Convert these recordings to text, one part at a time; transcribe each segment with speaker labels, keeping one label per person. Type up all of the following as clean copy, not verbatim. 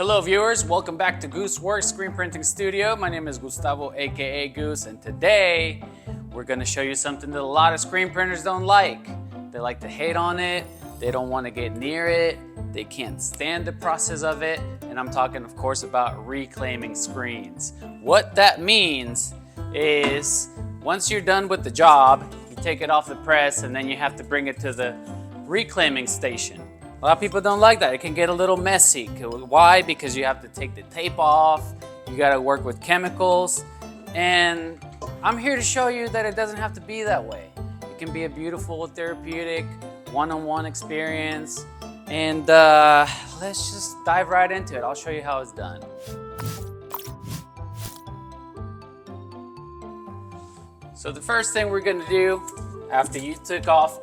Speaker 1: Hello viewers, welcome back to Goose Works Screen Printing Studio. My name is Gustavo, aka Goose, and today we're going to show you something that a lot of screen printers don't like. They like to hate on it, they don't want to get near it, they can't stand the process of it, and I'm talking of course about reclaiming screens. What that means is once you're done with the job, you take it off the press and then you have to bring it to the reclaiming station. A lot of people don't like that. It can get a little messy. Why? Because you have to take the tape off, you gotta work with chemicals, and I'm here to show you that it doesn't have to be that way. It can be a beautiful, therapeutic, one-on-one experience, and let's just dive right into it. I'll show you how it's done. So the first thing we're gonna do, after you took off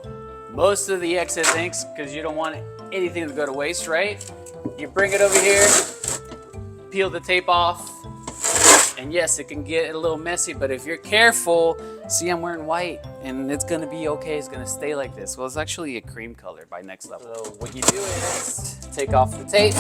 Speaker 1: most of the excess inks, because you don't want anything to go to waste, right? You bring it over here, peel the tape off, and yes, it can get a little messy, but if you're careful, see I'm wearing white, and it's gonna be okay, it's gonna stay like this. Well, it's actually a cream color by Next Level. So what you do is take off the tape.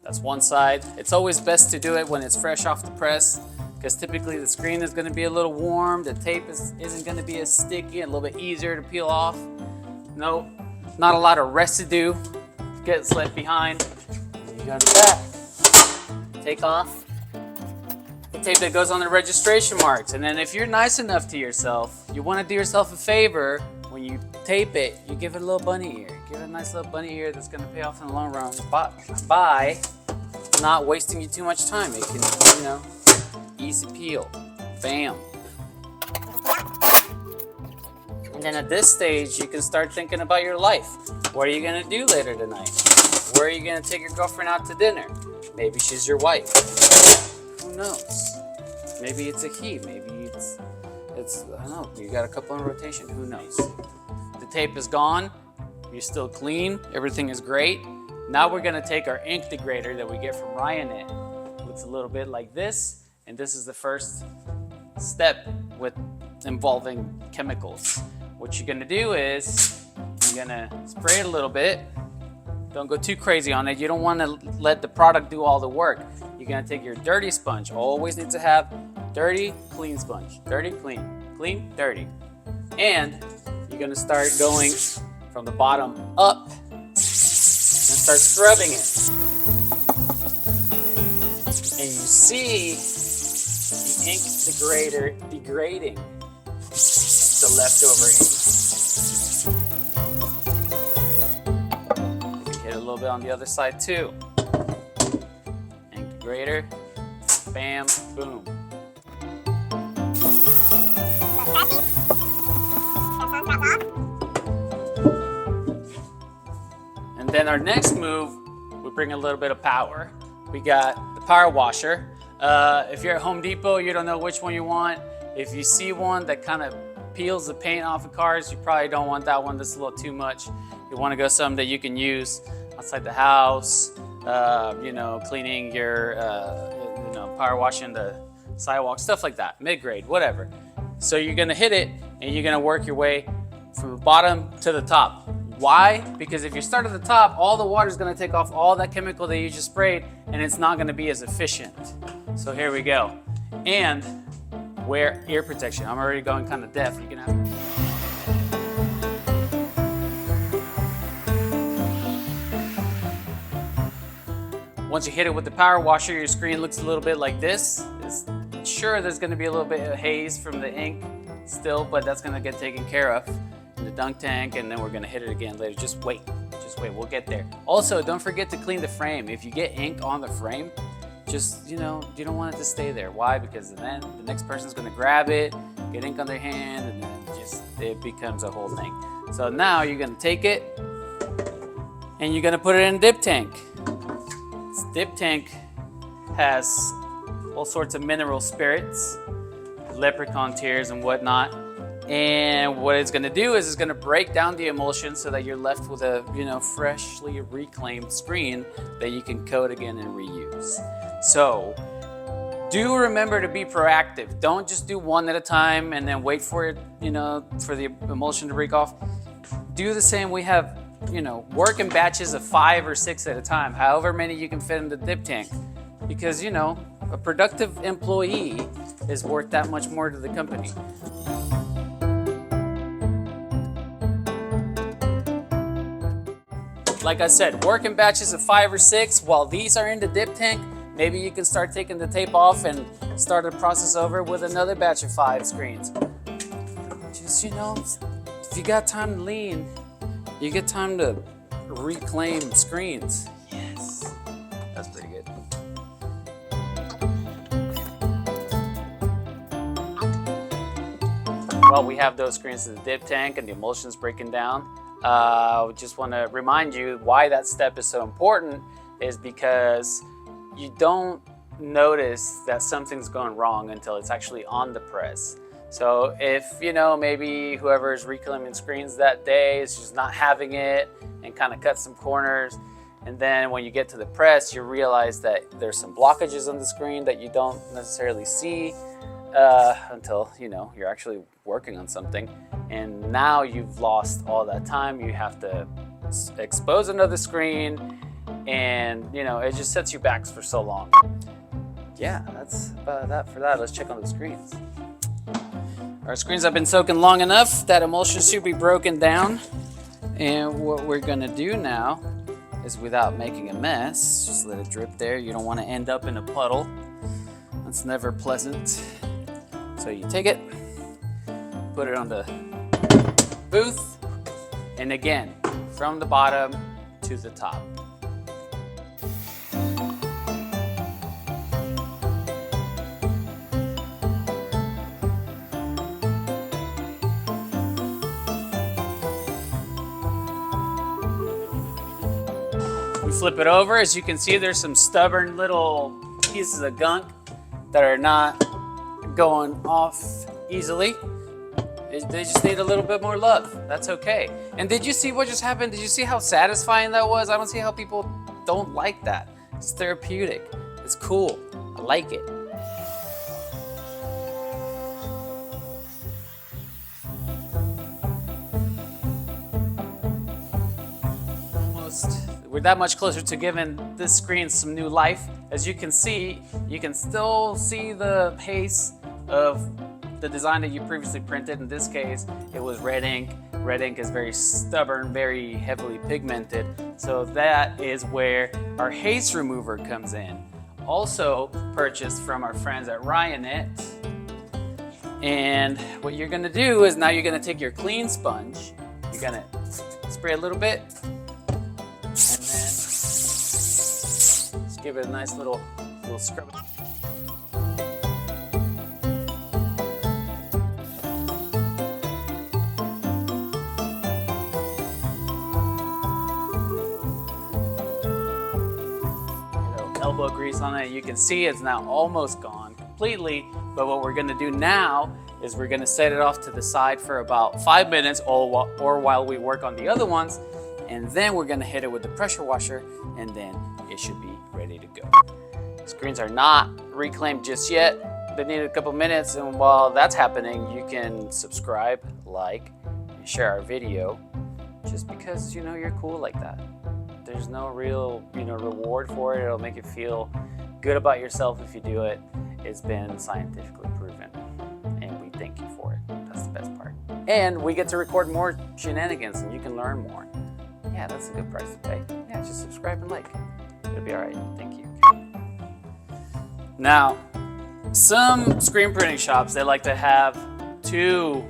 Speaker 1: That's one side. It's always best to do it when it's fresh off the press, because typically the screen is going to be a little warm, the tape isn't going to be as sticky and a little bit easier to peel off. No, not a lot of residue gets left behind. You got that. Take off the tape that goes on the registration marks, and then if you're nice enough to yourself, you want to do yourself a favor. When you tape it, you give it a little bunny ear. Give it a nice little bunny ear that's going to pay off in the long run by not wasting you too much time. It can, you know, easy peel. Bam. And then at this stage, you can start thinking about your life. What are you gonna do later tonight? Where are you gonna take your girlfriend out to dinner? Maybe she's your wife. Who knows? Maybe it's a he. Maybe it's I don't know. You got a couple on rotation. Who knows? The tape is gone. You're still clean. Everything is great. Now we're gonna take our ink degrader that we get from Ryonet. Looks a little bit like this. And this is the first step with involving chemicals. What you're gonna do is you're gonna spray it a little bit. Don't go too crazy on it. You don't wanna let the product do all the work. You're gonna take your dirty sponge. Always need to have dirty, clean sponge. Dirty, clean, clean, dirty. And you're gonna start going from the bottom up and start scrubbing it. And you see the ink degrader degrading the leftover ink. You can hit a little bit on the other side too. Ink degrader, bam, boom. And then our next move, we bring a little bit of power. We got the power washer. If you're at Home Depot, you don't know which one you want. If you see one that kind of peels the paint off of cars, you probably don't want that one. That's a little too much. You want to go something that you can use outside the house, you know, cleaning your, you know, power washing the sidewalk, stuff like that, mid-grade, whatever. So you're going to hit it and you're going to work your way from the bottom to the top. Why? Because if you start at the top, all the water is going to take off all that chemical that you just sprayed, and it's not going to be as efficient. So here we go. And wear ear protection. I'm already going kind of deaf. You can have. Once you hit it with the power washer, your screen looks a little bit like this. Sure, there's going to be a little bit of haze from the ink still, but that's going to get taken care of in the dunk tank, and then we're going to hit it again later. Just wait, we'll get there. Also, don't forget to clean the frame. If you get ink on the frame, just, you know, you don't want it to stay there. Why? Because then the next person's going to grab it, get ink on their hand, and then just it becomes a whole thing. So now you're going to take it and you're going to put it in a dip tank. This dip tank has all sorts of mineral spirits, leprechaun tears and whatnot. And what it's going to do is it's going to break down the emulsion so that you're left with a, you know, freshly reclaimed screen that you can coat again and reuse. So do remember to be proactive. Don't just do one at a time and then wait for it, you know, for the emulsion to break off. do the same. We have, you know, work in batches of 5 or 6 at a time, however many you can fit in the dip tank. Because, you know, a productive employee is worth that much more to the company. Like I said, work in batches of 5 or 6. While these are in the dip tank, maybe you can start taking the tape off and start the process over with another batch of 5 screens. Just, you know, if you got time to lean, you get time to reclaim screens. Yes, that's pretty good. Well, we have those screens in the dip tank and the emulsion's breaking down. I just want to remind you why that step is so important is because you don't notice that something's going wrong until it's actually on the press. So if, you know, maybe whoever's reclaiming screens that day is just not having it and kind of cut some corners, and then when you get to the press, you realize that there's some blockages on the screen that you don't necessarily see until, you know, you're actually working on something. And now you've lost all that time. You have to expose another screen, and, you know, it just sets you back for so long. Yeah, that's about that for that. Let's check on the screens. Our screens have been soaking long enough that emulsion should be broken down. And what we're gonna do now is, without making a mess, just let it drip there. You don't want to end up in a puddle. That's never pleasant. So you take it, put it on the booth, and again, from the bottom to the top. We flip it over. As you can see, there's some stubborn little pieces of gunk that are not going off easily. They just need a little bit more love. That's okay. And did you see what just happened? Did you see how satisfying that was? I don't see how people don't like that. It's therapeutic. It's cool. I like it. We're that much closer to giving this screen some new life. As you can see, you can still see the pace of the design that you previously printed. In this case, it was red ink. Red ink is very stubborn, very heavily pigmented. So that is where our Haze Remover comes in. Also purchased from our friends at Ryonet. And what you're gonna do is, now you're gonna take your clean sponge, you're gonna spray a little bit, and then just give it a nice little scrub. Elbow grease on it. You can see it's now almost gone completely, but what we're gonna do now is we're gonna set it off to the side for about 5 minutes or while we work on the other ones, and then we're gonna hit it with the pressure washer, and then it should be ready to go. Screens are not reclaimed just yet. They need a couple minutes, and while that's happening, you can subscribe, like, and share our video, just because, you know, you're cool like that. There's no real, you know, reward for it. It'll make you feel good about yourself if you do it. It's been scientifically proven, and we thank you for it. That's the best part. And we get to record more shenanigans, and you can learn more. Yeah, that's a good price to pay. Yeah, just subscribe and like. It'll be all right. Thank you. Now, some screen printing shops, they like to have 2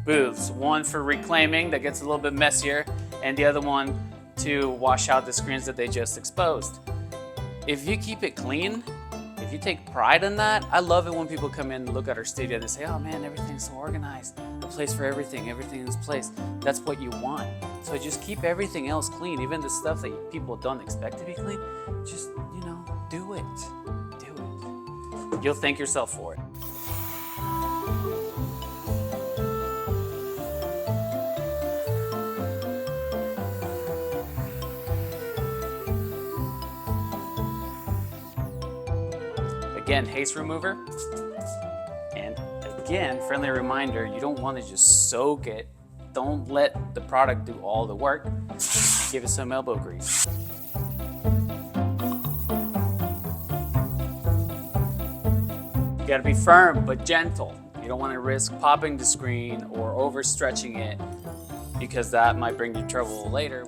Speaker 1: booths. One for reclaiming that gets a little bit messier, and the other one to wash out the screens that they just exposed. If you keep it clean, if you take pride in that, I love it when people come in and look at our studio and they say, oh man, everything's so organized. A place for everything, everything is placed. That's what you want. So just keep everything else clean, even the stuff that people don't expect to be clean. Just, you know, do it. Do it. You'll thank yourself for it. Again, Haze Remover. And again, friendly reminder, you don't want to just soak it Don't let the product do all the work. Give it some elbow grease. You gotta be firm but gentle. You don't want to risk popping the screen or overstretching it because that might bring you trouble later.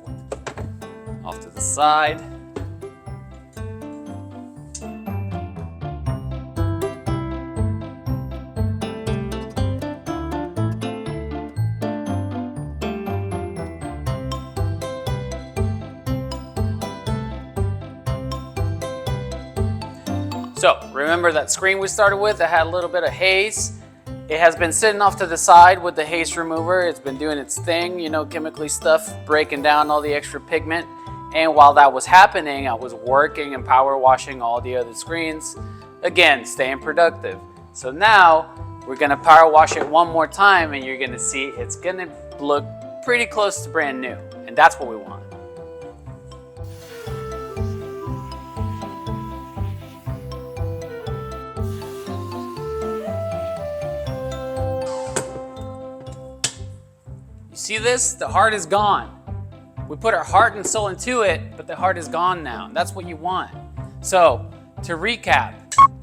Speaker 1: Off to the side. So remember that screen we started with that had a little bit of haze? It has been sitting off to the side with the Haze Remover. It's been doing its thing, you know, chemically stuff, breaking down all the extra pigment. And while that was happening, I was working and power washing all the other screens. Again, staying productive. So now we're gonna power wash it one more time and you're gonna see it's gonna look pretty close to brand new. And that's what we want. See this? The heart is gone. We put our heart and soul into it, but the heart is gone now. That's what you want. So, to recap,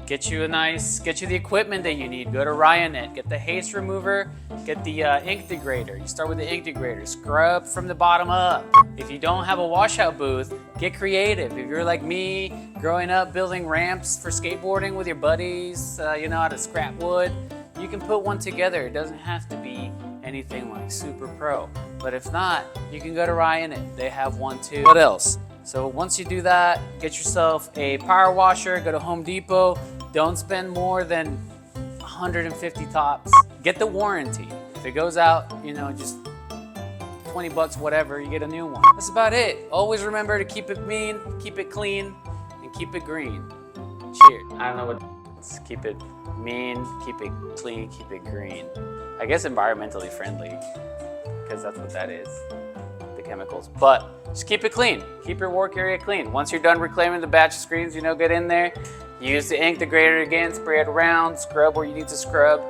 Speaker 1: get you the equipment that you need. Go to Ryonet, get the Haze Remover, get the ink degrader. You start with the ink degrader. Scrub from the bottom up. If you don't have a washout booth, get creative. If you're like me, growing up building ramps for skateboarding with your buddies, you know, out of scrap wood, you can put one together. It doesn't have to be anything like super pro, but if not, you can go to Ryonet. They have one too. What else? So once you do that, get yourself a power washer, go to Home Depot. Don't spend more than 150 tops. Get the warranty. If it goes out, you know, just 20 bucks, whatever, you get a new one. That's about it. Always remember to keep it mean, keep it clean, and keep it green. Cheers. I don't know what it's. Keep it mean, keep it clean, keep it green. I guess environmentally friendly, because that's what that is, the chemicals. But just keep it clean. Keep your work area clean. Once you're done reclaiming the batch of screens, you know, get in there, use the ink degrader again, spray it around, scrub where you need to scrub,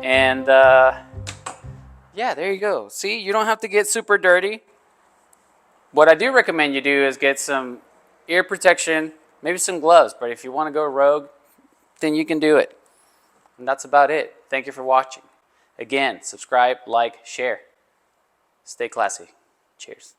Speaker 1: and yeah, there you go. See, you don't have to get super dirty. What I do recommend you do is get some ear protection, maybe some gloves, but if you want to go rogue, then you can do it. And that's about it. Thank you for watching. Again, subscribe, like, share. Stay classy. Cheers.